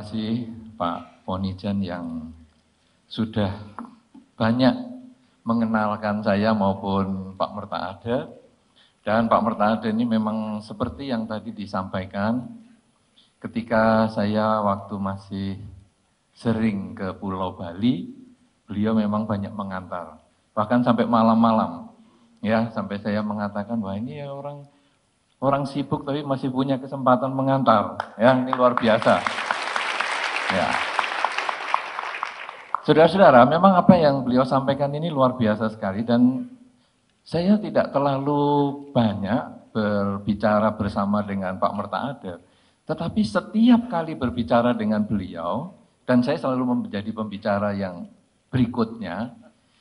kasih Pak Ponijan yang sudah banyak mengenalkan saya maupun Pak Mertaade. Dan Pak Mertaade ini memang seperti yang tadi disampaikan, ketika saya waktu masih sering ke Pulau Bali, beliau memang banyak mengantar. Bahkan sampai malam-malam, ya sampai saya mengatakan, wah ini ya orang sibuk tapi masih punya kesempatan mengantar. Ya ini luar biasa. Ya. Saudara-saudara, memang apa yang beliau sampaikan ini luar biasa sekali dan saya tidak terlalu banyak berbicara bersama dengan Pak Mertaade, tetapi setiap kali berbicara dengan beliau, dan saya selalu menjadi pembicara yang berikutnya,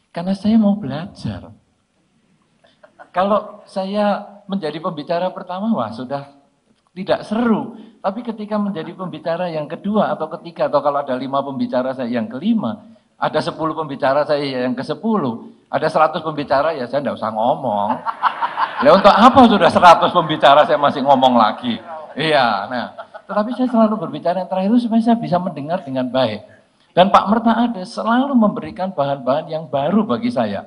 karena saya mau belajar. Kalau saya menjadi pembicara pertama, wah sudah tidak seru. Tapi ketika menjadi pembicara yang kedua atau ketiga, atau kalau ada 5 pembicara saya yang kelima, ada 10 pembicara saya yang ke-10, ada 100 pembicara ya saya tidak usah ngomong. Ya untuk apa sudah 100 pembicara saya masih ngomong lagi? Iya, nah. Tetapi saya selalu berbicara yang terakhir itu supaya saya bisa mendengar dengan baik. Dan Pak Mertaade selalu memberikan bahan-bahan yang baru bagi saya.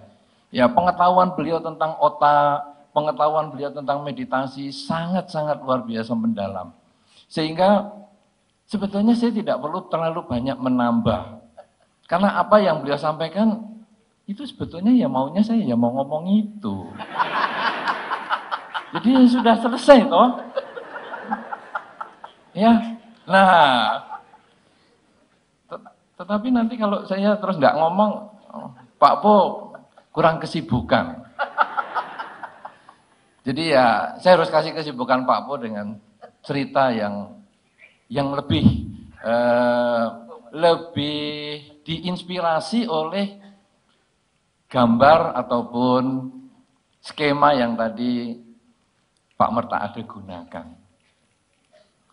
Ya, pengetahuan beliau tentang otak, pengetahuan beliau tentang meditasi sangat-sangat luar biasa mendalam. Sehingga sebetulnya saya tidak perlu terlalu banyak menambah. Karena apa yang beliau sampaikan itu sebetulnya ya maunya saya ya mau ngomong itu. Jadi ya sudah selesai toh. Ya, nah, tetapi nanti kalau saya terus nggak ngomong, Pak Po kurang kesibukan. Jadi ya saya harus kasih kesibukan Pak Po dengan cerita yang lebih diinspirasi oleh gambar ataupun skema yang tadi Pak Mertaade gunakan.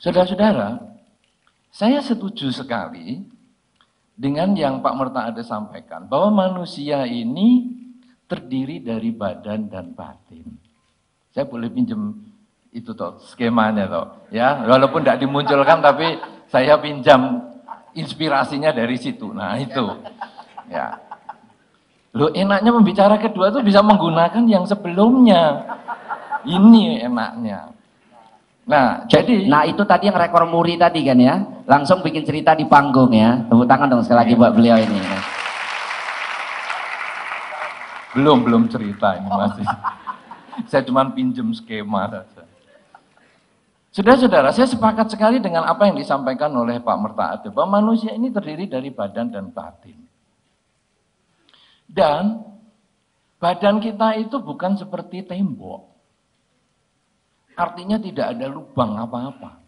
Saudara-saudara, saya setuju sekali dengan yang Pak Mertaade sampaikan bahwa manusia ini terdiri dari badan dan batin. Saya boleh pinjam itu toh skemanya toh, ya walaupun tidak dimunculkan tapi saya pinjam inspirasinya dari situ. Nah itu, ya. Loh enaknya pembicara kedua itu bisa menggunakan yang sebelumnya. Ini enaknya. Nah jadi, nah itu tadi yang rekor muri tadi kan ya, langsung bikin cerita di panggung ya. Tepuk tangan dong sekali lagi buat beliau ini. Belum cerita ini masih. Saya cuma pinjam skema saja. Saudara-saudara, saya sepakat sekali dengan apa yang disampaikan oleh Pak Mertaade, bahwa manusia ini terdiri dari badan dan batin. Dan badan kita itu bukan seperti tembok. Artinya tidak ada lubang apa-apa.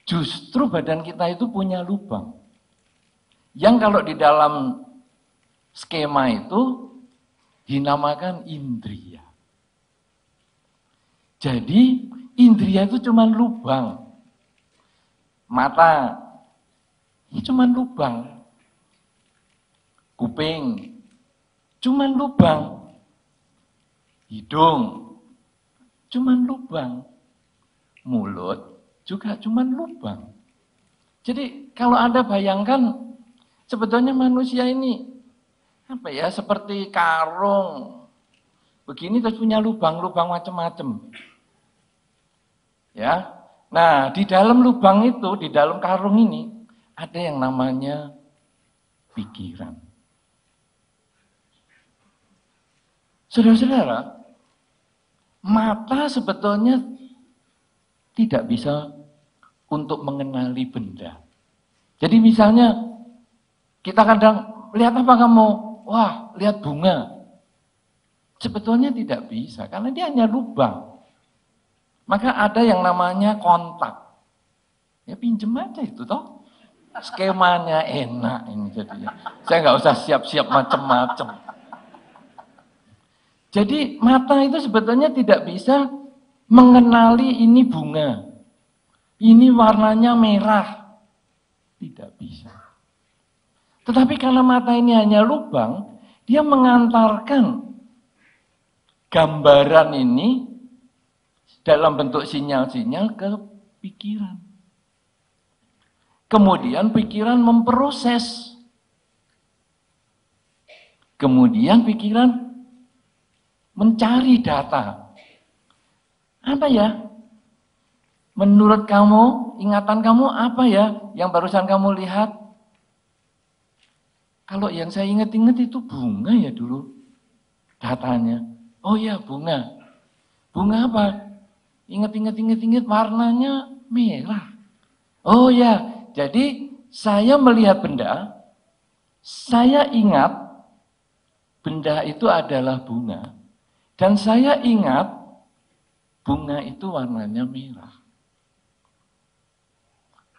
Justru badan kita itu punya lubang. Yang kalau di dalam skema itu dinamakan indria. Jadi indria itu cuma lubang. Mata, ini cuma lubang. Kuping, cuma lubang. Hidung, cuma lubang. Mulut juga cuma lubang. Jadi kalau Anda bayangkan, sebetulnya manusia ini apa ya, seperti karung. Begini terus punya lubang-lubang macam-macam. Ya. Nah, di dalam lubang itu, di dalam karung ini ada yang namanya pikiran. Saudara-saudara, mata sebetulnya tidak bisa untuk mengenali benda. Jadi misalnya kita kadang lihat apa kamu? Wah, lihat bunga. Sebetulnya tidak bisa karena dia hanya lubang. Maka ada yang namanya kontak. Ya pinjem aja itu toh. Skemanya enak ini jadinya. Saya nggak usah siap-siap macam-macam. Jadi mata itu sebetulnya tidak bisa mengenali ini bunga. Ini warnanya merah. Tidak bisa. Tetapi karena mata ini hanya lubang, dia mengantarkan gambaran ini dalam bentuk sinyal-sinyal ke pikiran. Kemudian pikiran memproses. Kemudian pikiran mencari data. Apa ya? Menurut kamu, ingatan kamu apa ya yang barusan kamu lihat? Kalau yang saya ingat-ingat itu bunga ya dulu datanya. Oh ya bunga. Bunga apa? Ingat warnanya merah. Oh ya, jadi saya melihat benda, saya ingat benda itu adalah bunga. Dan saya ingat bunga itu warnanya merah.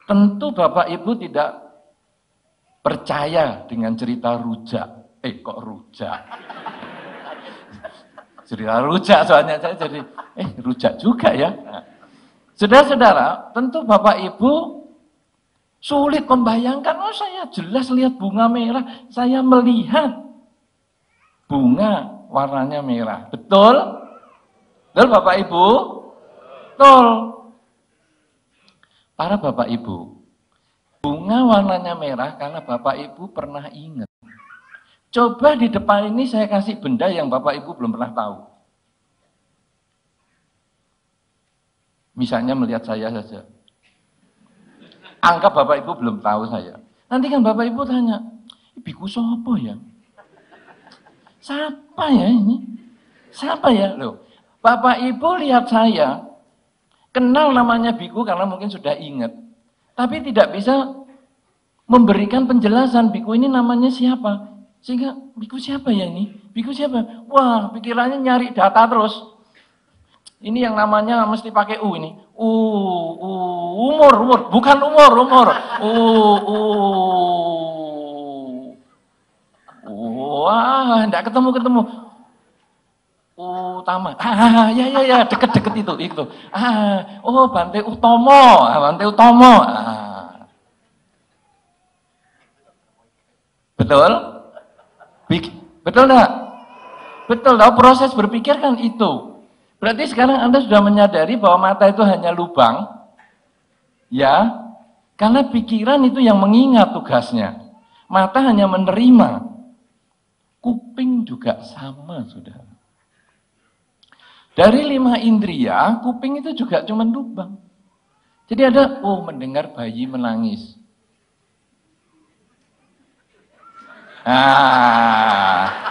Tentu Bapak Ibu tidak percaya dengan cerita rujak. Kok rujak? Cerita rujak soalnya saya jadi, rujak juga ya. Nah, saudara-saudara, tentu Bapak Ibu sulit membayangkan, oh saya jelas lihat bunga merah, saya melihat bunga warnanya merah. Betul? Betul Bapak Ibu? Betul. Para Bapak Ibu, bunga warnanya merah karena Bapak Ibu pernah ingat. Coba di depan ini saya kasih benda yang Bapak Ibu belum pernah tahu. Misalnya melihat saya saja. Anggap Bapak Ibu belum tahu saya. Nanti kan Bapak Ibu tanya, biku sopo ya? Siapa ya ini? Siapa ya? Loh, Bapak Ibu lihat saya, kenal namanya biku karena mungkin sudah ingat. Tapi tidak bisa memberikan penjelasan, biku ini namanya siapa. Sehingga, biku siapa ya ini? Biku siapa? Wah, pikirannya nyari data terus. Ini yang namanya mesti pakai U ini. Umur. Bukan umur. Wah, enggak ketemu. Utama. Ya, deket-deket itu. Bante Utomo. Betul? Betul enggak? Betul, tahu proses berpikir kan itu. Berarti sekarang Anda sudah menyadari bahwa mata itu hanya lubang. Ya, karena pikiran itu yang mengingat tugasnya. Mata hanya menerima. Kuping juga sama, saudara. Dari 5 indria, kuping itu juga cuma lubang. Jadi ada, mendengar bayi menangis.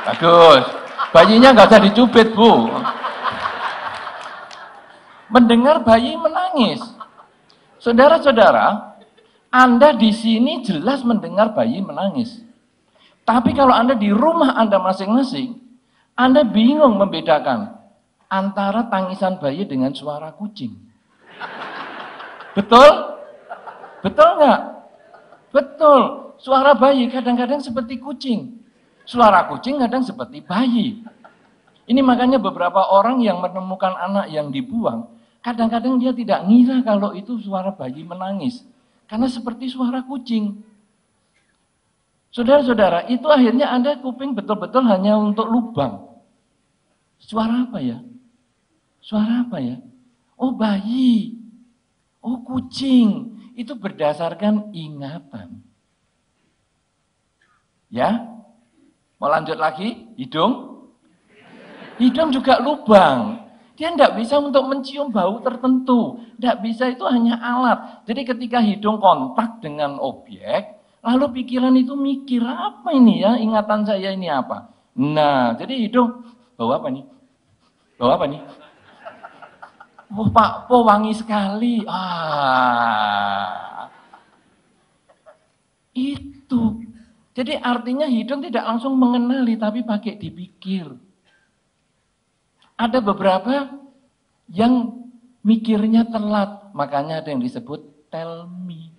Bagus. Bayinya nggak usah dicubit, Bu. Mendengar bayi menangis. Saudara-saudara, Anda di sini jelas mendengar bayi menangis. Tapi kalau Anda di rumah Anda masing-masing, Anda bingung membedakan antara tangisan bayi dengan suara kucing. Betul? Betul nggak? Betul. Suara bayi kadang-kadang seperti kucing. Suara kucing kadang seperti bayi. Ini makanya beberapa orang yang menemukan anak yang dibuang, kadang-kadang dia tidak ngira kalau itu suara bayi menangis. Karena seperti suara kucing. Saudara-saudara, itu akhirnya Anda kuping betul-betul hanya untuk lubang. Suara apa ya? Suara apa ya? Oh bayi. Oh kucing. Itu berdasarkan ingatan. Ya? Mau lanjut lagi? Hidung? Hidung juga lubang. Dia tidak bisa untuk mencium bau tertentu. Tidak bisa, itu hanya alat. Jadi ketika hidung kontak dengan objek, lalu pikiran itu mikir, apa ini ya, ingatan saya ini apa? Nah, jadi hidung, bau apa nih? Bau apa nih? Oh Pak Po wangi sekali. Itu. Jadi artinya hidung tidak langsung mengenali, tapi pakai dipikir. Ada beberapa yang mikirnya telat, makanya ada yang disebut tell me.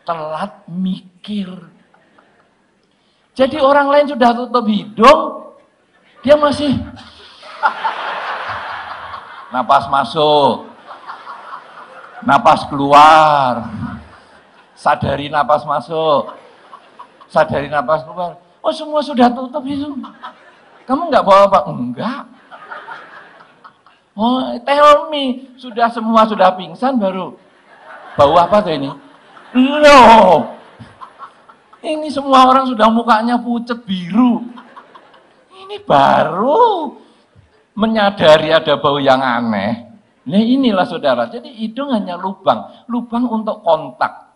Telat mikir. Jadi orang lain sudah tutup hidung, dia masih napas masuk, napas keluar, sadari napas masuk, sadari napas keluar. Oh semua sudah tutup hidung. Kamu nggak bawa apa? Enggak. Oh tell me, semua sudah pingsan baru. Bau apa tuh ini? Loh, ini semua orang sudah mukanya pucat biru. Ini baru menyadari ada bau yang aneh. Nah inilah saudara, jadi hidung hanya lubang untuk kontak.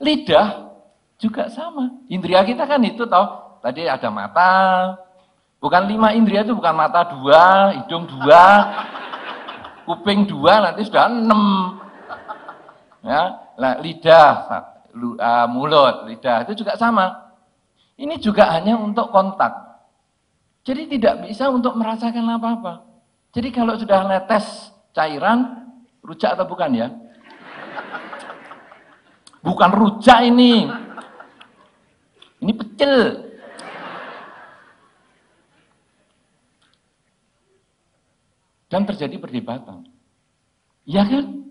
Lidah juga sama. Indria kita kan itu toh, tadi ada mata, bukan 5 indria itu bukan mata 2, hidung 2, kuping 2, nanti sudah 6. Ya, nah, lidah, mulut, lidah itu juga sama. Ini juga hanya untuk kontak. Jadi tidak bisa untuk merasakan apa-apa. Jadi kalau sudah netes cairan, rujak atau bukan ya? Bukan rujak ini. Ini pecel. Dan terjadi perdebatan. Ya kan?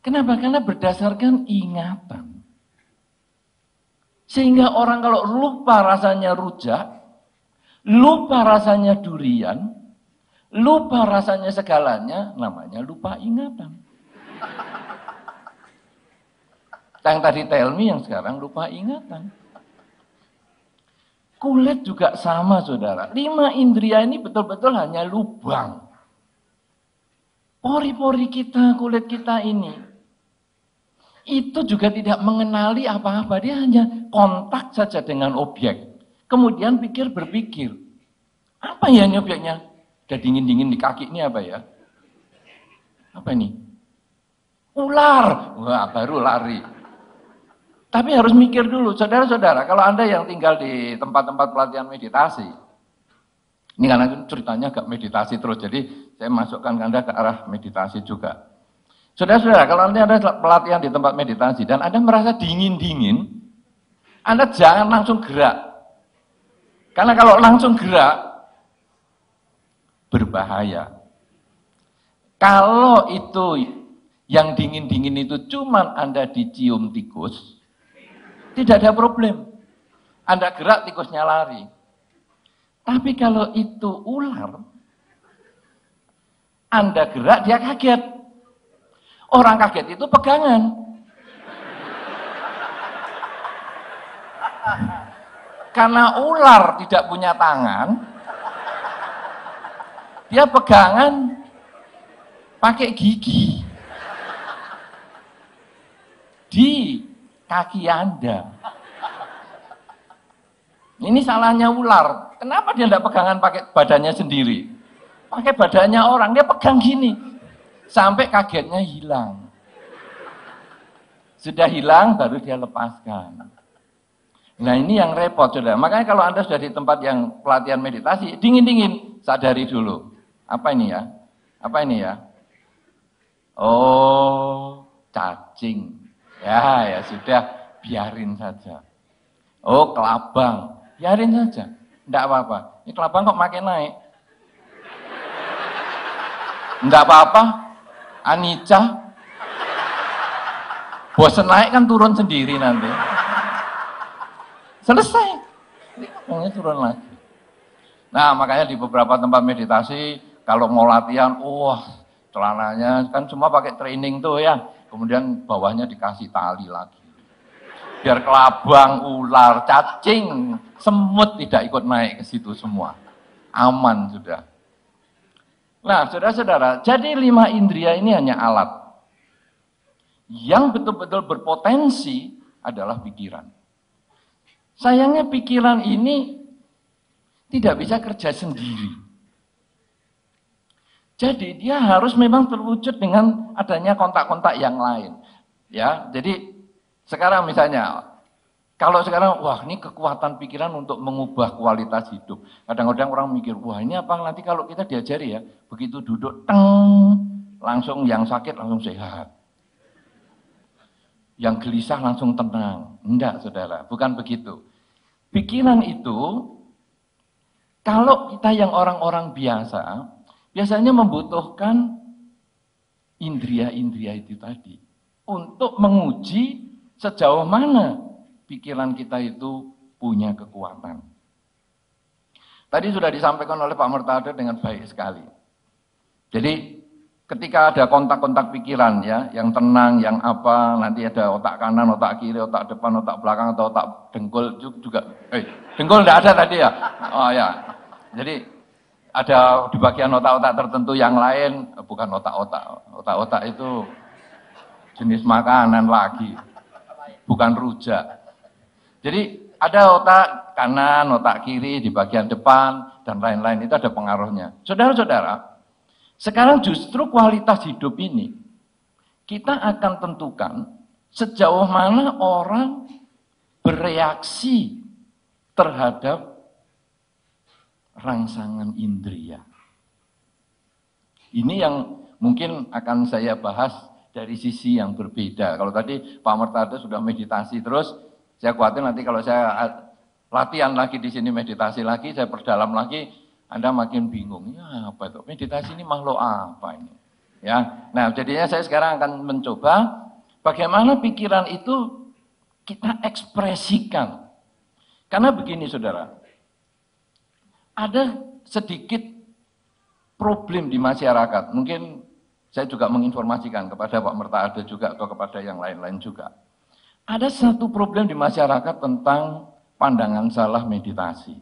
Kenapa? Karena berdasarkan ingatan. Sehingga orang kalau lupa rasanya rujak, lupa rasanya durian, lupa rasanya segalanya, namanya lupa ingatan. Yang tadi tell me, yang sekarang lupa ingatan. Kulit juga sama saudara. 5 indria ini betul-betul hanya lubang. Pori-pori kita, kulit kita ini itu juga tidak mengenali apa-apa, dia hanya kontak saja dengan objek. Kemudian berpikir, apa ya ini objeknya? Udah dingin-dingin di kaki ini apa ya? Apa ini? Ular. Wah, baru lari. Tapi harus mikir dulu, saudara-saudara, kalau Anda yang tinggal di tempat-tempat pelatihan meditasi, ini karena ceritanya agak meditasi terus, jadi saya masukkan Anda ke arah meditasi juga. Saudara-saudara, kalau nanti Anda pelatihan di tempat meditasi dan Anda merasa dingin-dingin, Anda jangan langsung gerak. Karena kalau langsung gerak, berbahaya. Kalau itu, yang dingin-dingin itu cuman Anda dicium tikus, tidak ada problem. Anda gerak, tikusnya lari. Tapi kalau itu ular, Anda gerak, dia kaget. Orang kaget itu pegangan. Karena ular tidak punya tangan, dia pegangan pakai gigi di kaki Anda. Ini salahnya ular. Kenapa dia tidak pegangan pakai badannya sendiri? Pakai badannya orang, dia pegang gini. Sampai kagetnya hilang. Sudah hilang, baru dia lepaskan. Nah ini yang repot, saudara. Makanya kalau Anda sudah di tempat yang pelatihan meditasi, dingin-dingin, sadari dulu. Apa ini ya? Apa ini ya? Oh, cacing. Ya sudah, biarin saja. Oh, kelabang. Biarin saja. Tidak apa-apa. Ini kelabang kok makin naik? Tidak apa-apa. Anicca, bosen naik kan turun sendiri nanti. Selesai. Ini turun lagi. Nah makanya di beberapa tempat meditasi, kalau mau latihan, wah celananya kan semua pakai training tuh ya. Kemudian bawahnya dikasih tali lagi. Biar kelabang, ular, cacing, semut tidak ikut naik ke situ semua. Aman sudah. Nah, saudara-saudara, jadi 5 indria ini hanya alat. Yang betul-betul berpotensi adalah pikiran. Sayangnya pikiran ini tidak bisa kerja sendiri. Jadi dia harus memang terwujud dengan adanya kontak-kontak yang lain. Ya, jadi sekarang misalnya, kalau sekarang, wah ini kekuatan pikiran untuk mengubah kualitas hidup. Kadang-kadang orang mikir, wah ini apa nanti kalau kita diajari ya, begitu duduk, langsung yang sakit langsung sehat. Yang gelisah langsung tenang. Enggak, saudara, bukan begitu. Pikiran itu, kalau kita yang orang-orang biasa, biasanya membutuhkan indria-indria itu tadi. Untuk menguji sejauh mana pikiran kita itu punya kekuatan. Tadi sudah disampaikan oleh Pak Murtada dengan baik sekali. Jadi ketika ada kontak-kontak pikiran ya, yang tenang, yang apa, nanti ada otak kanan, otak kiri, otak depan, otak belakang, atau otak dengkul juga. Dengkul enggak ada tadi ya? Oh ya. Jadi ada di bagian otak-otak tertentu yang lain, bukan otak-otak. Otak-otak itu jenis makanan lagi, bukan rujak. Jadi ada otak kanan, otak kiri di bagian depan, dan lain-lain, itu ada pengaruhnya. Saudara-saudara, sekarang justru kualitas hidup ini, kita akan tentukan sejauh mana orang bereaksi terhadap rangsangan indria. Ini yang mungkin akan saya bahas dari sisi yang berbeda. Kalau tadi Pak Mertade sudah meditasi terus, saya khawatir nanti kalau saya latihan lagi di sini, meditasi lagi, saya perdalam lagi, Anda makin bingung. Ya apa itu? Meditasi ini makhluk apa ini? Ya. Nah, jadinya saya sekarang akan mencoba bagaimana pikiran itu kita ekspresikan. Karena begini Saudara, ada sedikit problem di masyarakat. Mungkin saya juga menginformasikan kepada Pak Mertade juga atau kepada yang lain-lain juga. Ada satu problem di masyarakat tentang pandangan salah meditasi.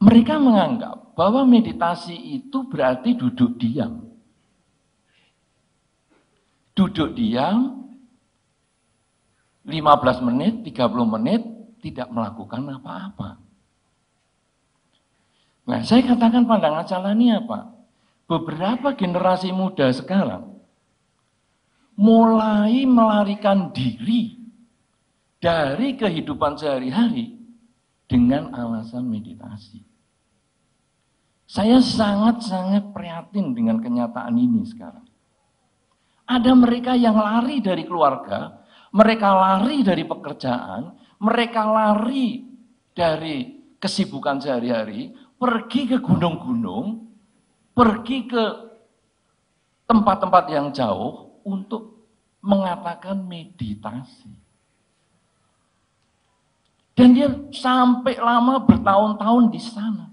Mereka menganggap bahwa meditasi itu berarti duduk diam. Duduk diam 15 menit, 30 menit, tidak melakukan apa-apa. Nah, saya katakan pandangan salah ini apa? Beberapa generasi muda sekarang mulai melarikan diri dari kehidupan sehari-hari dengan alasan meditasi. Saya sangat-sangat prihatin dengan kenyataan ini sekarang. Ada mereka yang lari dari keluarga, mereka lari dari pekerjaan, mereka lari dari kesibukan sehari-hari, pergi ke gunung-gunung, pergi ke tempat-tempat yang jauh untuk mengatakan meditasi. Dan dia sampai lama bertahun-tahun di sana.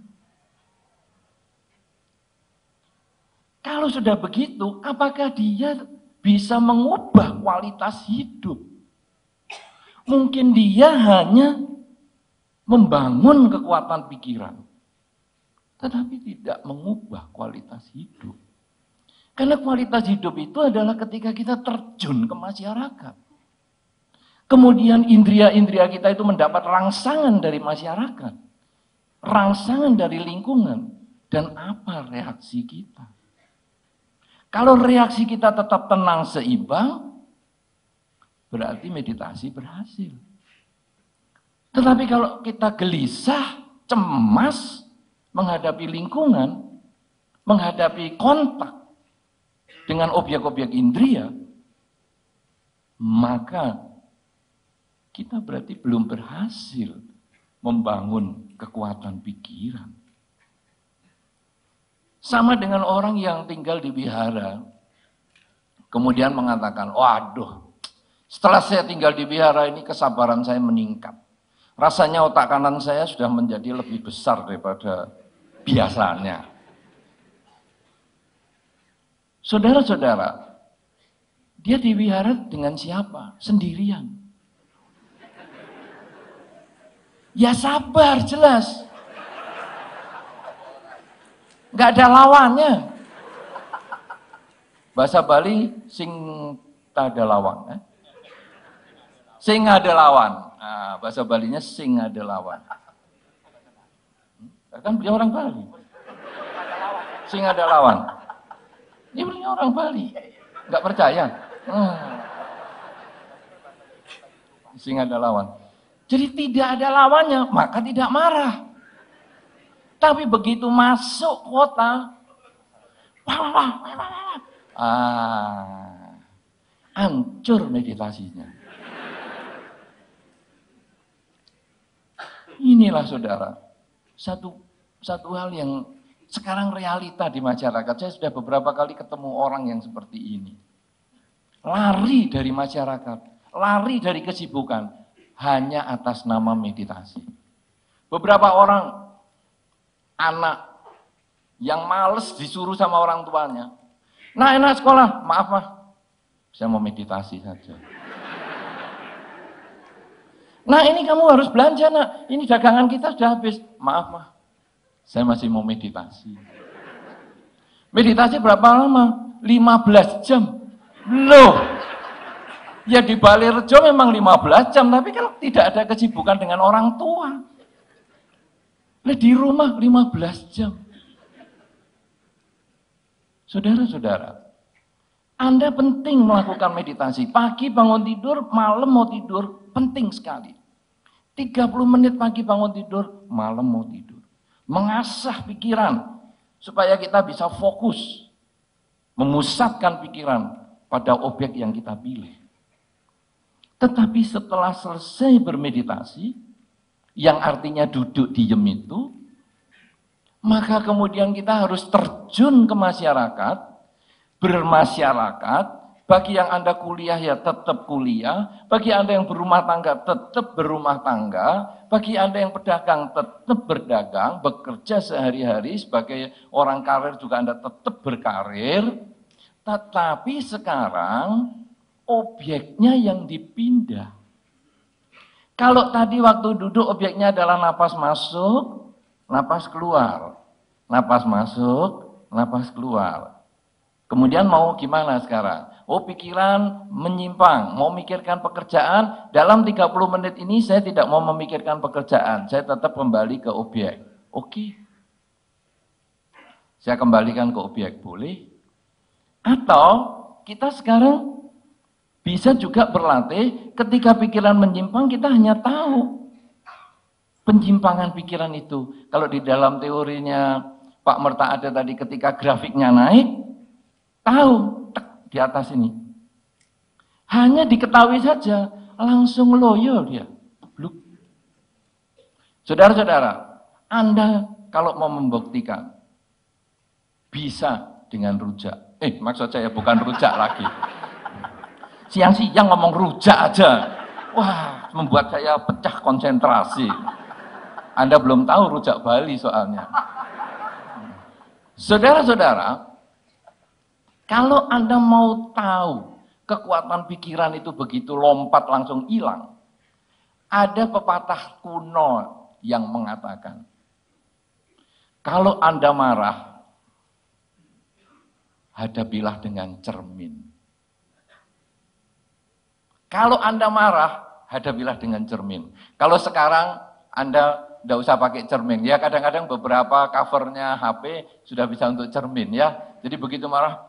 Kalau sudah begitu, apakah dia bisa mengubah kualitas hidup? Mungkin dia hanya membangun kekuatan pikiran, tetapi tidak mengubah kualitas hidup. Karena kualitas hidup itu adalah ketika kita terjun ke masyarakat. Kemudian indria-indria kita itu mendapat rangsangan dari masyarakat, rangsangan dari lingkungan, dan apa reaksi kita. Kalau reaksi kita tetap tenang seimbang, berarti meditasi berhasil. Tetapi kalau kita gelisah, cemas, menghadapi lingkungan, menghadapi kontak dengan objek-objek indria, maka kita berarti belum berhasil membangun kekuatan pikiran. Sama dengan orang yang tinggal di wihara, kemudian mengatakan, waduh, setelah saya tinggal di wihara ini kesabaran saya meningkat. Rasanya otak kanan saya sudah menjadi lebih besar daripada biasanya. Saudara-saudara, dia di wihara dengan siapa? Sendirian. Ya sabar, jelas. Nggak ada lawannya. Bahasa Bali, sing tada lawan. Sing ada lawan. Nah, bahasa Balinya sing ada lawan. Kan beliau orang Bali. Sing ada lawan. Ini beliau orang Bali. Nggak percaya. Sing ada lawan. Jadi tidak ada lawannya, maka tidak marah. Tapi begitu masuk kota, hancur meditasinya. Inilah saudara, satu hal yang sekarang realita di masyarakat. Saya sudah beberapa kali ketemu orang yang seperti ini. Lari dari masyarakat, lari dari kesibukan, hanya atas nama meditasi. Beberapa orang, anak yang males disuruh sama orang tuanya. Nah, enak sekolah, maaf mah, saya mau meditasi saja. Nah, ini kamu harus belanja nak, ini dagangan kita sudah habis. Maaf mah, saya masih mau meditasi. Meditasi berapa lama? 15 jam. Loh, ya di Balirjo memang 15 jam, tapi kalau tidak ada kesibukan dengan orang tua. Nah, di rumah 15 jam. Saudara-saudara, Anda penting melakukan meditasi. Pagi bangun tidur, malam mau tidur, penting sekali. 30 menit pagi bangun tidur, malam mau tidur. Mengasah pikiran, supaya kita bisa fokus. Memusatkan pikiran pada objek yang kita pilih. Tetapi setelah selesai bermeditasi, yang artinya duduk diem itu, maka kemudian kita harus terjun ke masyarakat, bermasyarakat. Bagi yang Anda kuliah ya tetap kuliah, bagi Anda yang berumah tangga tetap berumah tangga, bagi Anda yang pedagang tetap berdagang, bekerja sehari-hari sebagai orang karir juga Anda tetap berkarir. Tetapi sekarang objeknya yang dipindah. Kalau tadi waktu duduk objeknya adalah napas masuk, napas keluar, napas masuk, napas keluar. Kemudian mau gimana sekarang? Oh, pikiran menyimpang, mau mikirkan pekerjaan, dalam 30 menit ini saya tidak mau memikirkan pekerjaan, saya tetap kembali ke objek. Oke. Saya kembalikan ke objek, boleh? Atau kita sekarang bisa juga berlatih ketika pikiran menyimpang kita hanya tahu penyimpangan pikiran itu. Kalau di dalam teorinya Pak Merta ada tadi ketika grafiknya naik, tahu di atas ini. Hanya diketahui saja, langsung loyo dia. Saudara-saudara, Anda kalau mau membuktikan bisa dengan rujak. Maksud saya bukan rujak lagi. Siang-siang ngomong rujak aja. Wah, membuat saya pecah konsentrasi. Anda belum tahu rujak Bali soalnya. Saudara-saudara, kalau Anda mau tahu kekuatan pikiran itu begitu lompat langsung hilang, ada pepatah kuno yang mengatakan, kalau Anda marah, hadapilah dengan cermin. Kalau Anda marah, hadapilah dengan cermin. Kalau sekarang Anda tidak usah pakai cermin. Ya kadang-kadang beberapa covernya HP sudah bisa untuk cermin ya. Jadi begitu marah.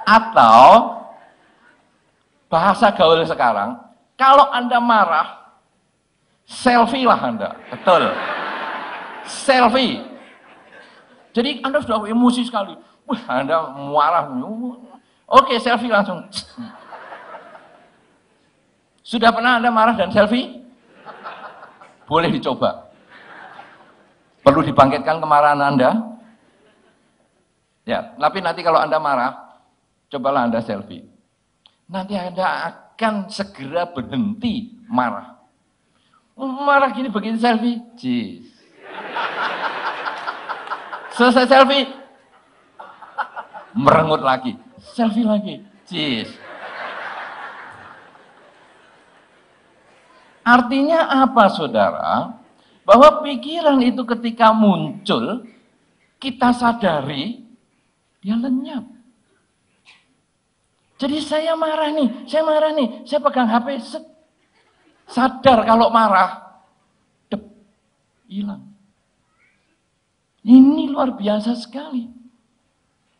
Atau bahasa gaul sekarang, kalau Anda marah, selfie lah Anda. Betul. Selfie. Jadi Anda sudah emosi sekali. Wah, Anda marah. Oke, selfie langsung. Sudah pernah Anda marah dan selfie? Boleh dicoba. Perlu dibangkitkan kemarahan Anda? Ya, tapi nanti kalau Anda marah, cobalah Anda selfie. Nanti Anda akan segera berhenti marah. Marah gini begitu selfie, jis. Selesai selfie, merengut lagi, selfie lagi, jis. Artinya apa saudara? Bahwa pikiran itu ketika muncul, kita sadari, dia lenyap. Jadi saya marah nih, saya pegang HP, sadar kalau marah, hilang. Ini luar biasa sekali.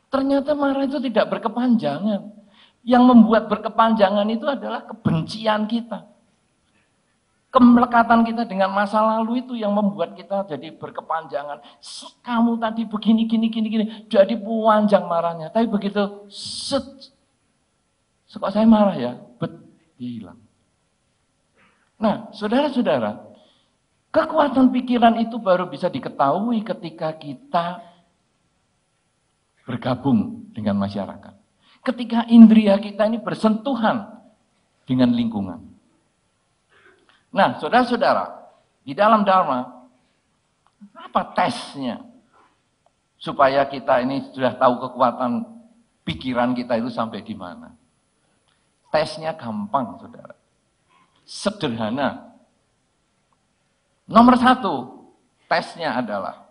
Ternyata marah itu tidak berkepanjangan. Yang membuat berkepanjangan itu adalah kebencian kita. Kemelekatan kita dengan masa lalu itu yang membuat kita jadi berkepanjangan. Kamu tadi begini, gini. Jadi panjang marahnya. Tapi begitu, kok saya marah ya? Dia hilang. Nah, saudara-saudara, kekuatan pikiran itu baru bisa diketahui ketika kita bergabung dengan masyarakat. Ketika indria kita ini bersentuhan dengan lingkungan. Nah, saudara-saudara, di dalam Dharma Apa tesnya? Supaya kita ini sudah tahu kekuatan pikiran kita itu sampai di mana. Tesnya gampang, saudara. Sederhana. Nomor 1, tesnya adalah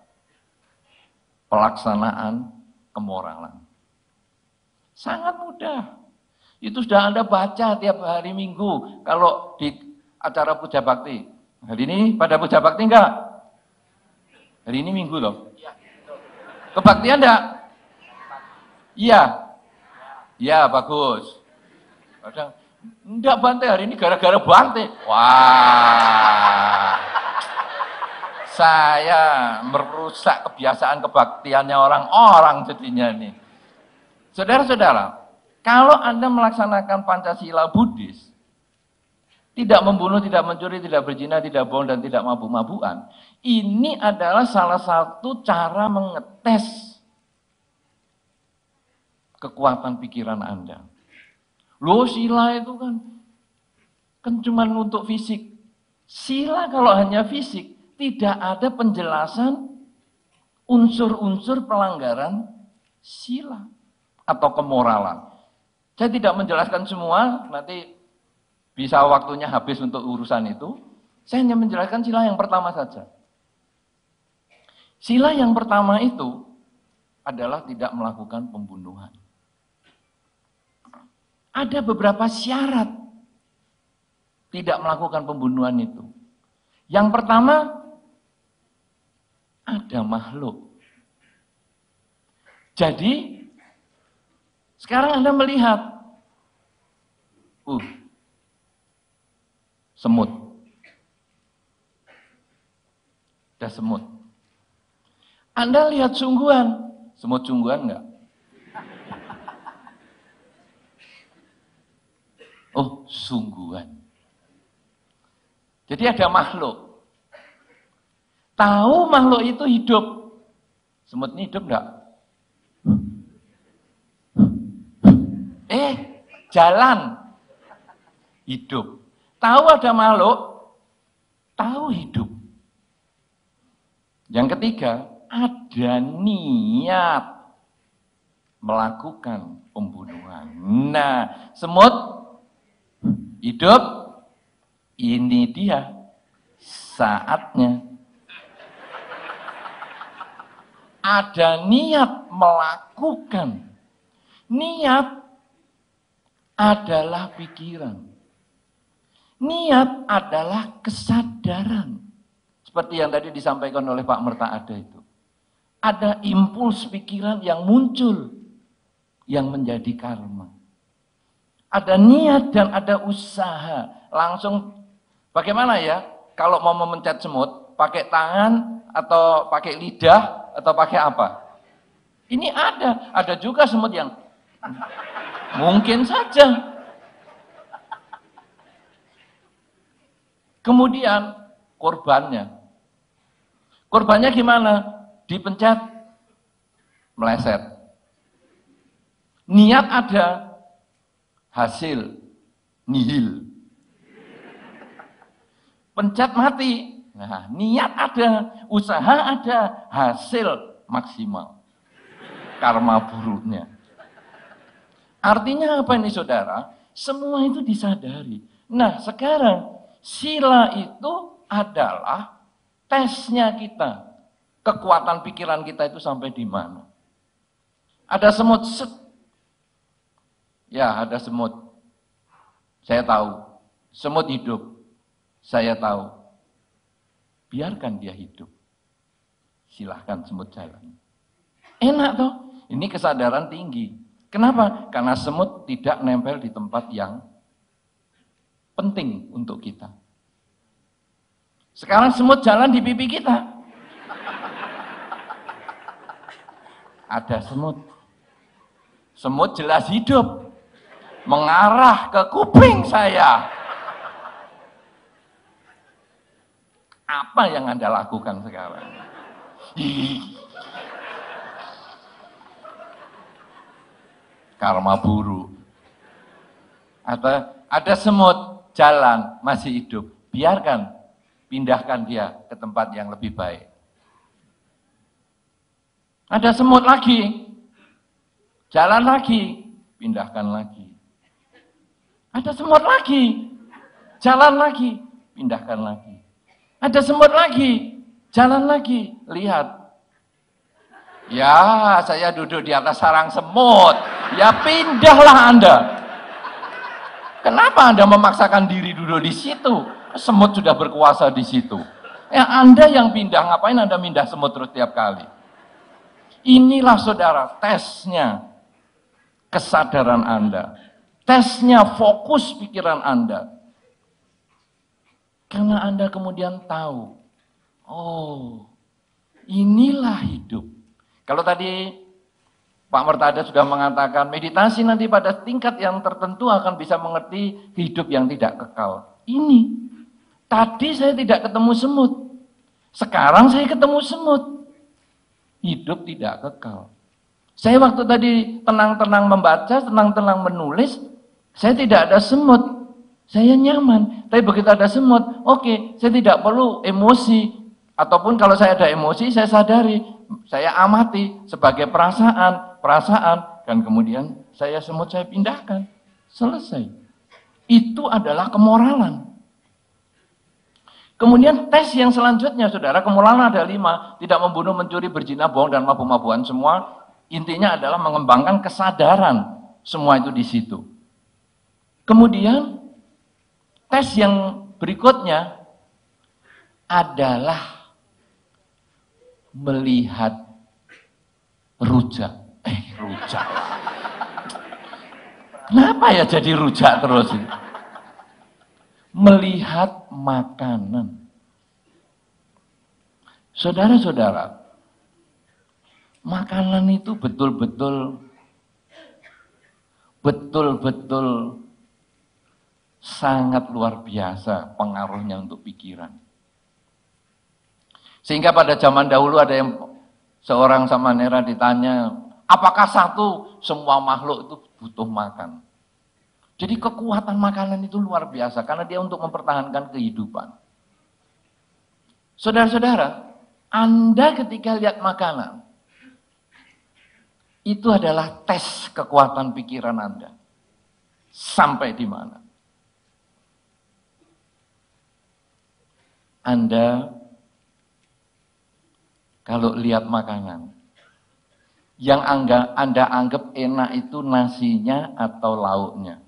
pelaksanaan kemoralan. Sangat mudah. Itu sudah Anda baca tiap hari Minggu. Kalau di acara puja bakti. Hari ini pada puja bakti enggak? Hari ini Minggu loh. Kebaktian enggak? Iya. Iya, bagus. Kadang enggak Bante, hari ini gara-gara Bante. Wah. Saya merusak kebiasaan kebaktiannya orang-orang jadinya nih. Saudara-saudara, kalau Anda melaksanakan Pancasila Buddhis, tidak membunuh, tidak mencuri, tidak berzina, tidak bohong, dan tidak mabuk-mabukan, ini adalah salah satu cara mengetes kekuatan pikiran Anda. Loh, sila itu kan cuma untuk fisik. Sila kalau hanya fisik, tidak ada penjelasan unsur-unsur pelanggaran sila atau kemoralan. Saya tidak menjelaskan semua, nanti bisa waktunya habis untuk urusan itu. Saya hanya menjelaskan sila yang pertama saja. Sila yang pertama itu adalah tidak melakukan pembunuhan. Ada beberapa syarat tidak melakukan pembunuhan itu. Yang pertama, ada makhluk. Jadi, sekarang Anda melihat, semut. Ada semut. Anda lihat sungguhan, semut sungguhan enggak? Oh, sungguhan. Jadi ada makhluk. Tahu makhluk itu hidup. Semut ini hidup enggak? Jalan. Hidup. Tahu ada makhluk, tahu hidup. Yang ketiga, ada niat melakukan pembunuhan. Nah, semut hidup, ini dia saatnya. Ada niat melakukan. Niat adalah pikiran. Niat adalah kesadaran. Seperti yang tadi disampaikan oleh Pak Merta ada itu. Ada impuls pikiran yang muncul, yang menjadi karma. Ada niat dan ada usaha. Langsung, bagaimana ya? Kalau mau memencet semut, pakai tangan, atau pakai lidah, atau pakai apa? Ini ada juga semut yang mungkin saja. Kemudian korbannya. Korbannya gimana? Dipencet, meleset. Niat ada, hasil nihil. Pencet mati. Nah, niat ada, usaha ada, hasil maksimal. Karma buruknya. Artinya apa ini saudara? Semua itu disadari. Nah sekarang sila itu adalah tesnya kita. Kekuatan pikiran kita itu sampai di mana. Ada semut. Ya ada semut. Saya tahu. Semut hidup. Saya tahu. Biarkan dia hidup. Silahkan semut jalan. Enak toh? Ini kesadaran tinggi. Kenapa? Karena semut tidak nempel di tempat yang penting untuk kita. Sekarang semut jalan di pipi kita. Ada semut. Semut jelas hidup. Mengarah ke kuping saya. Apa yang Anda lakukan sekarang? Karma buruk. Ada semut jalan masih hidup, biarkan, pindahkan dia ke tempat yang lebih baik. Ada semut lagi, jalan lagi, pindahkan lagi. Ada semut lagi, jalan lagi, pindahkan lagi. Ada semut lagi, jalan lagi, lihat. Ya, saya duduk di atas sarang semut. Ya pindahlah Anda. Kenapa Anda memaksakan diri duduk di situ? Semut sudah berkuasa di situ. Ya Anda yang pindah, ngapain Anda pindah semut terus tiap kali? Inilah saudara tesnya kesadaran Anda. Tesnya fokus pikiran Anda. Karena Anda kemudian tahu, oh inilah hidup. Kalau tadi Pak Mertada sudah mengatakan meditasi nanti pada tingkat yang tertentu akan bisa mengerti hidup yang tidak kekal. Ini, tadi saya tidak ketemu semut, sekarang saya ketemu semut. Hidup tidak kekal. Saya waktu tadi tenang-tenang membaca, tenang-tenang menulis, saya tidak ada semut, saya nyaman. Tapi begitu ada semut, oke, saya tidak perlu emosi. Ataupun kalau saya ada emosi, saya sadari, saya amati sebagai perasaan, dan kemudian saya semut saya pindahkan. Selesai. Itu adalah kemoralan. Kemudian tes yang selanjutnya, saudara, kemoralan ada 5. Tidak membunuh, mencuri, berzina, bohong, dan mabuk-mabukan. Semua intinya adalah mengembangkan kesadaran. Semua itu di situ. Kemudian tes yang berikutnya adalah melihat rujak. Rujak. Kenapa ya jadi rujak terus? Melihat makanan. Saudara-saudara, makanan itu betul-betul sangat luar biasa pengaruhnya untuk pikiran. Sehingga pada zaman dahulu ada yang seorang Samanera ditanya, apakah satu semua makhluk itu butuh makan? Jadi kekuatan makanan itu luar biasa karena dia untuk mempertahankan kehidupan. Saudara-saudara, Anda ketika lihat makanan, itu adalah tes kekuatan pikiran Anda. Sampai di mana? Anda kalau lihat makanan, yang Anda anggap enak itu nasinya atau lauknya?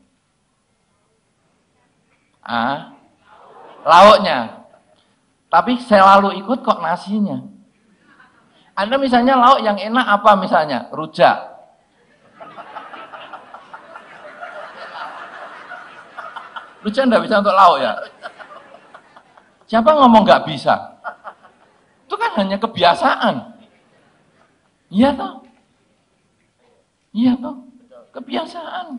Lauknya. Tapi selalu ikut kok nasinya. Anda misalnya lauk yang enak apa misalnya? Rujak. Rujak enggak bisa untuk lauk ya? Siapa ngomong nggak bisa? Itu kan hanya kebiasaan. Iya toh? Iya toh? Kebiasaan.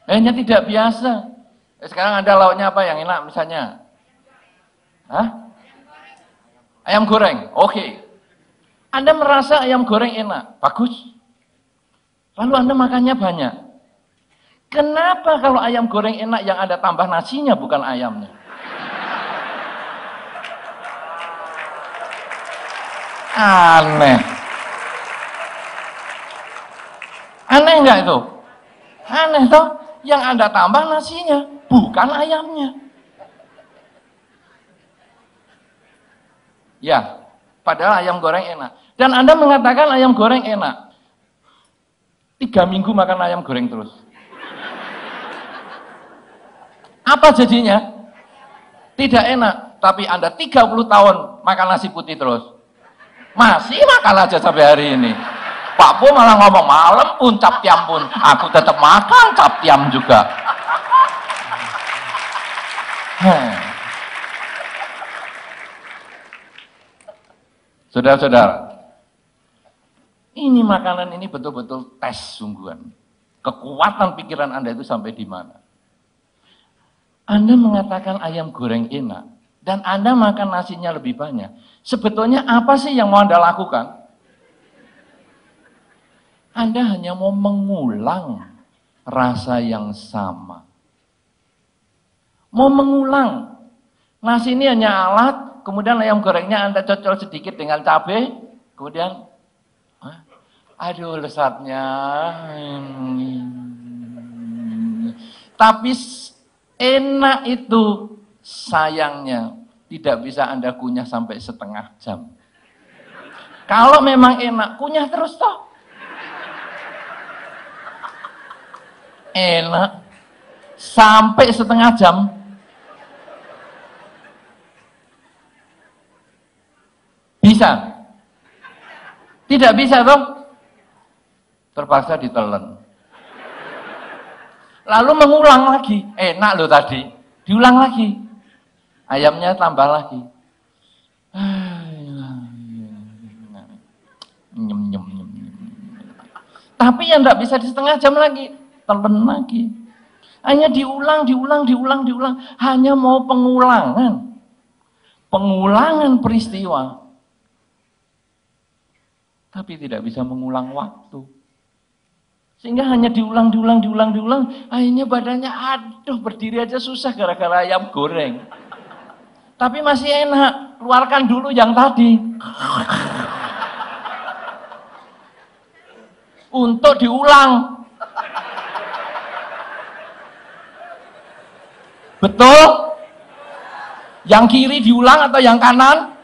Hanya tidak biasa. Sekarang ada lauknya apa yang enak misalnya? Ayam goreng. Oke. Anda merasa ayam goreng enak. Bagus. Lalu Anda makannya banyak. Kenapa kalau ayam goreng enak yang Anda tambah nasinya bukan ayamnya? Aneh. Aneh enggak itu? Aneh toh? Yang Anda tambah nasinya, bukan ayamnya. Ya, padahal ayam goreng enak. Dan Anda mengatakan ayam goreng enak. 3 minggu makan ayam goreng terus. Apa jadinya? Tidak enak. Tapi Anda 30 tahun makan nasi putih terus. Masih makan aja sampai hari ini. Pak Po malah ngomong, malam pun cap tiam pun, aku tetap makan cap tiam juga. Saudara-saudara, ini makanan ini betul-betul tes sungguhan. Kekuatan pikiran Anda itu sampai di mana? Anda mengatakan ayam goreng enak, dan Anda makan nasinya lebih banyak. Sebetulnya apa sih yang mau Anda lakukan? Anda hanya mau mengulang rasa yang sama. Mau mengulang. Nasi ini hanya alat, kemudian ayam gorengnya Anda cocol sedikit dengan cabai, kemudian Aduh lesatnya. Tapi enak itu, sayangnya tidak bisa Anda kunyah sampai setengah jam. Kalau memang enak, kunyah terus toh. Enak sampai setengah jam. Bisa? Tidak bisa toh? Terpaksa ditelan. Lalu mengulang lagi. Enak loh tadi. Diulang lagi. Ayamnya tambah lagi. Nyem, nyem, nyem, nyem. Tapi yang tidak bisa di setengah jam lagi. Telan lagi. Hanya diulang. Hanya mau pengulangan. Pengulangan peristiwa. Tapi tidak bisa mengulang waktu. Sehingga hanya diulang. Akhirnya badannya aduh berdiri aja susah gara-gara ayam goreng. Tapi masih enak. Keluarkan dulu yang tadi. Untuk diulang. Betul? Yang kiri diulang atau yang kanan?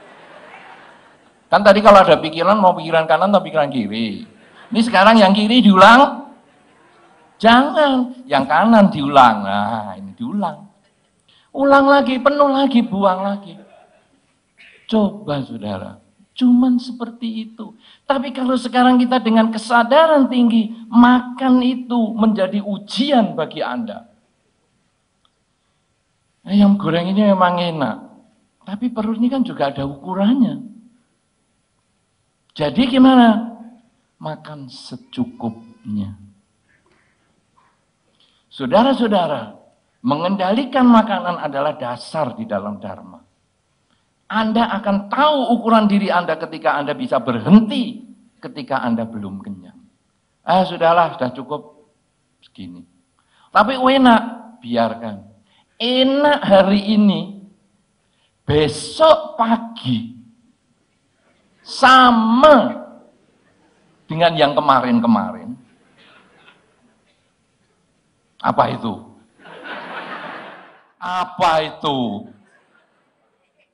Kan tadi kalau ada pikiran, mau pikiran kanan atau pikiran kiri. Ini sekarang yang kiri diulang. Jangan. Yang kanan diulang. Nah, ini diulang. Ulang lagi, penuh lagi, buang lagi. Coba saudara. Cuman seperti itu. Tapi kalau sekarang kita dengan kesadaran tinggi, makan itu menjadi ujian bagi Anda. Ayam goreng ini memang enak. Tapi perut ini kan juga ada ukurannya. Jadi gimana? Makan secukupnya. Saudara-saudara, mengendalikan makanan adalah dasar di dalam Dharma. Anda akan tahu ukuran diri Anda ketika Anda bisa berhenti ketika Anda belum kenyang. Sudahlah, sudah cukup segini. Tapi enak, biarkan. Enak hari ini, besok pagi sama dengan yang kemarin-kemarin. Apa itu? Apa itu?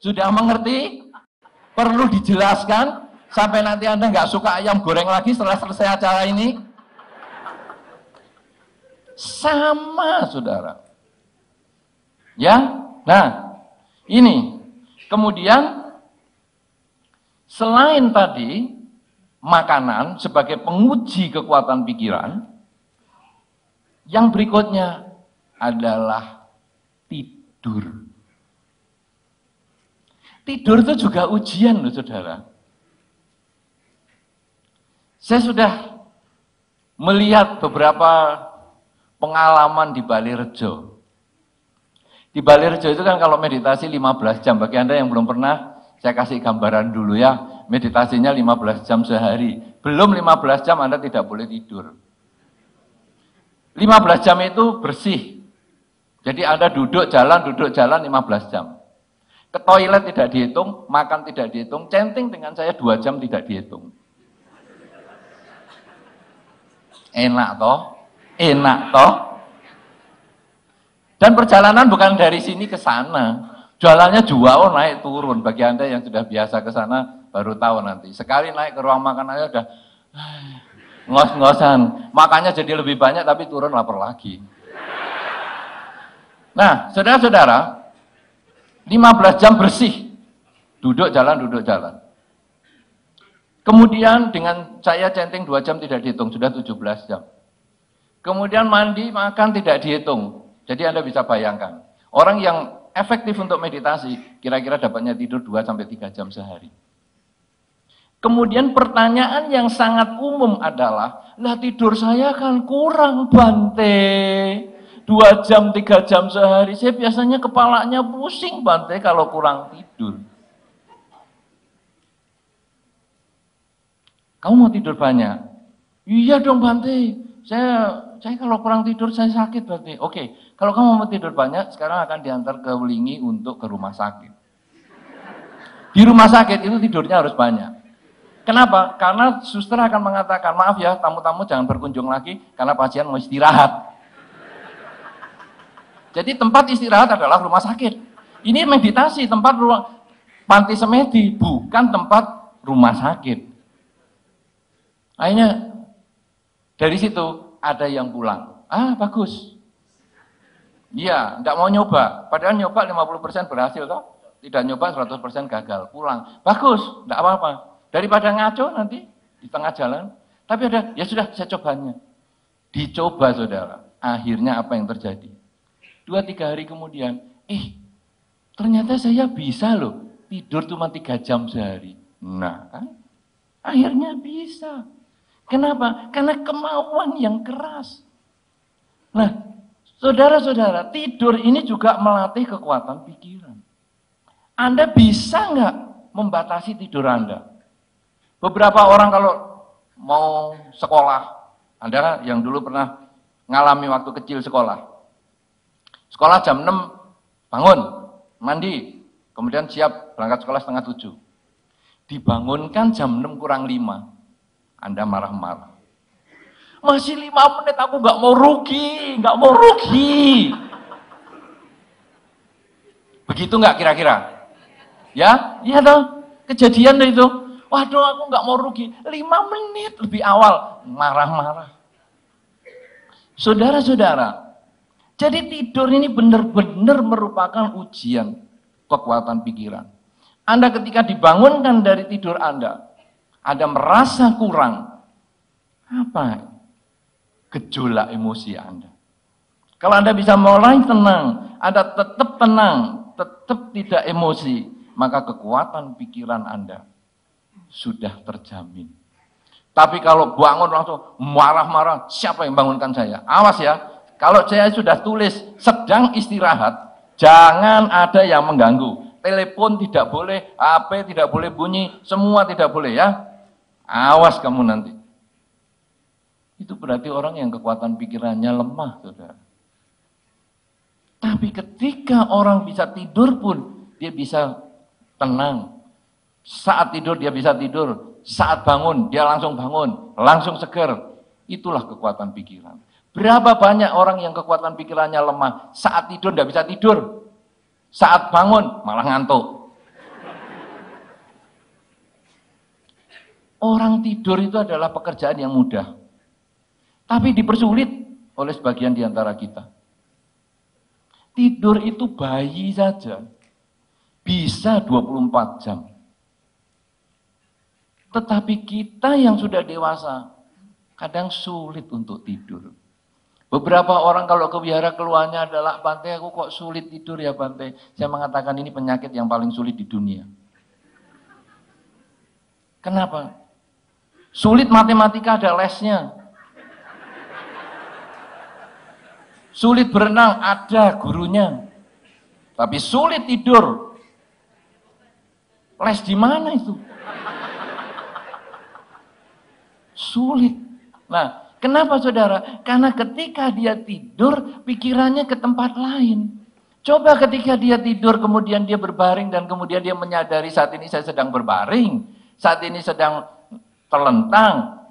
Sudah mengerti? Perlu dijelaskan sampai nanti Anda nggak suka ayam goreng lagi setelah selesai acara ini? Sama, saudara. Ya, nah ini. Kemudian selain tadi makanan sebagai penguji kekuatan pikiran, yang berikutnya adalah tidur. Tidur itu juga ujian loh saudara. Saya sudah melihat beberapa pengalaman di Balirejo. Di Balirejo itu kan kalau meditasi 15 jam. Bagi Anda yang belum pernah, saya kasih gambaran dulu ya. Meditasinya 15 jam sehari. Belum 15 jam Anda tidak boleh tidur. 15 jam itu bersih. Jadi Anda duduk jalan 15 jam. Ke toilet tidak dihitung, makan tidak dihitung, centing dengan saya 2 jam tidak dihitung. Enak toh? Enak toh? Dan perjalanan bukan dari sini ke sana. Jalannya jauh naik turun. Bagi Anda yang sudah biasa ke sana baru tahu nanti. Sekali naik ke ruang makan aja udah ngos-ngosan. Makannya jadi lebih banyak tapi turun lapar lagi. Nah, saudara-saudara, 15 jam bersih. Duduk jalan. Kemudian dengan saya centing 2 jam tidak dihitung, sudah 17 jam. Kemudian mandi, makan tidak dihitung. Jadi Anda bisa bayangkan, orang yang efektif untuk meditasi, kira-kira dapatnya tidur 2-3 jam sehari. Kemudian pertanyaan yang sangat umum adalah, lah tidur saya kan kurang Bante. 2 jam, 3 jam sehari, saya biasanya kepalanya pusing Bante kalau kurang tidur. Kamu mau tidur banyak? Iya dong Bante, saya kalau kurang tidur saya sakit Bante. Oke, kalau kamu mau tidur banyak, sekarang akan diantar ke Wulingi untuk ke rumah sakit. Di rumah sakit itu tidurnya harus banyak. Kenapa? Karena suster akan mengatakan, maaf ya, tamu-tamu jangan berkunjung lagi karena pasien mau istirahat. Jadi tempat istirahat adalah rumah sakit. Ini meditasi, tempat ruang panti semedi, bukan tempat rumah sakit. Akhirnya dari situ ada yang pulang. Ah, bagus. Iya, enggak mau nyoba. Padahal nyoba 50% berhasil toh. Tidak nyoba 100% gagal. Pulang. Bagus, enggak apa-apa. Daripada ngaco nanti di tengah jalan. Tapi ada, ya sudah saya cobanya. Dicoba saudara. Akhirnya apa yang terjadi? 2-3 hari kemudian, ternyata saya bisa loh. Tidur cuma 3 jam sehari. Nah kan, akhirnya bisa. Kenapa? Karena kemauan yang keras. Nah, saudara-saudara, tidur ini juga melatih kekuatan pikiran. Anda bisa nggak membatasi tidur Anda? Beberapa orang kalau mau sekolah, Anda yang dulu pernah ngalami waktu kecil sekolah. Sekolah jam 6, bangun, mandi, kemudian siap berangkat sekolah setengah 7. Dibangunkan jam 6 kurang 5, Anda marah-marah. Masih 5 menit, aku nggak mau rugi. Begitu nggak kira-kira? Ya, iya dong, kejadian itu. Waduh, aku nggak mau rugi. 5 menit lebih awal, marah-marah. Saudara-saudara, jadi tidur ini benar-benar merupakan ujian kekuatan pikiran. Anda ketika dibangunkan dari tidur Anda merasa kurang. Apa? Gejolak emosi Anda. Kalau Anda bisa mulai tenang, Anda tetap tenang, tetap tidak emosi, maka kekuatan pikiran Anda sudah terjamin. Tapi kalau bangun langsung marah-marah, siapa yang bangunkan saya? Awas ya, kalau saya sudah tulis sedang istirahat, jangan ada yang mengganggu. Telepon tidak boleh, HP tidak boleh bunyi, semua tidak boleh ya. Awas kamu nanti. Itu berarti orang yang kekuatan pikirannya lemah, saudara. Tapi ketika orang bisa tidur pun, dia bisa tenang. Saat tidur dia bisa tidur, saat bangun dia langsung bangun, langsung seger. Itulah kekuatan pikiran. Berapa banyak orang yang kekuatan pikirannya lemah, saat tidur tidak bisa tidur, saat bangun malah ngantuk. Orang tidur itu adalah pekerjaan yang mudah, tapi dipersulit oleh sebagian di antara kita. Tidur itu bayi saja bisa 24 jam. Tetapi kita yang sudah dewasa, kadang sulit untuk tidur. Beberapa orang kalau ke wihara keluarnya adalah, Bante aku kok sulit tidur ya Bante. Saya mengatakan ini penyakit yang paling sulit di dunia. Kenapa? Sulit matematika ada lesnya. Sulit berenang ada gurunya. Tapi sulit tidur. Les di mana itu? Sulit. Nah, kenapa saudara? Karena ketika dia tidur, pikirannya ke tempat lain. Coba ketika dia tidur, kemudian dia berbaring, dan kemudian dia menyadari saat ini saya sedang berbaring, saat ini sedang terlentang,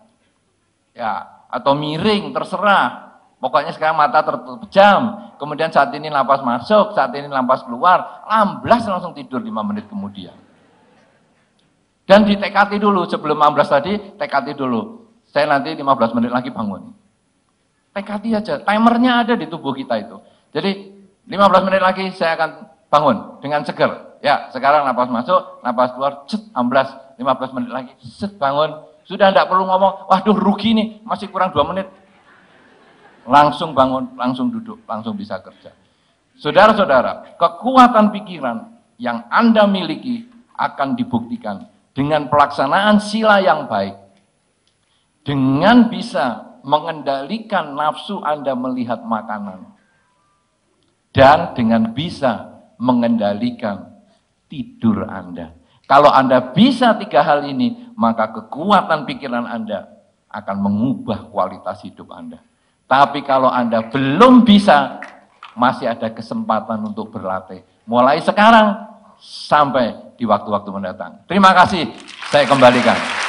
ya, atau miring, terserah. Pokoknya sekarang mata terpejam, kemudian saat ini napas masuk, saat ini napas keluar, amblas langsung tidur 5 menit kemudian. Dan di TKT dulu, sebelum amblas tadi, TKT dulu. Saya nanti 15 menit lagi bangun. TKT aja, timernya ada di tubuh kita itu. Jadi 15 menit lagi saya akan bangun dengan seger. Ya, sekarang napas masuk, napas keluar, cet, amblas. 15 menit lagi, set, bangun. Sudah tidak perlu ngomong, waduh rugi nih, masih kurang 2 menit. Langsung bangun, langsung duduk, langsung bisa kerja. Saudara-saudara, kekuatan pikiran yang Anda miliki akan dibuktikan dengan pelaksanaan sila yang baik. Dengan bisa mengendalikan nafsu Anda melihat makanan. Dan dengan bisa mengendalikan tidur Anda. Kalau Anda bisa 3 hal ini, maka kekuatan pikiran Anda akan mengubah kualitas hidup Anda. Tapi kalau Anda belum bisa, masih ada kesempatan untuk berlatih. Mulai sekarang sampai di waktu-waktu mendatang. Terima kasih, saya kembalikan.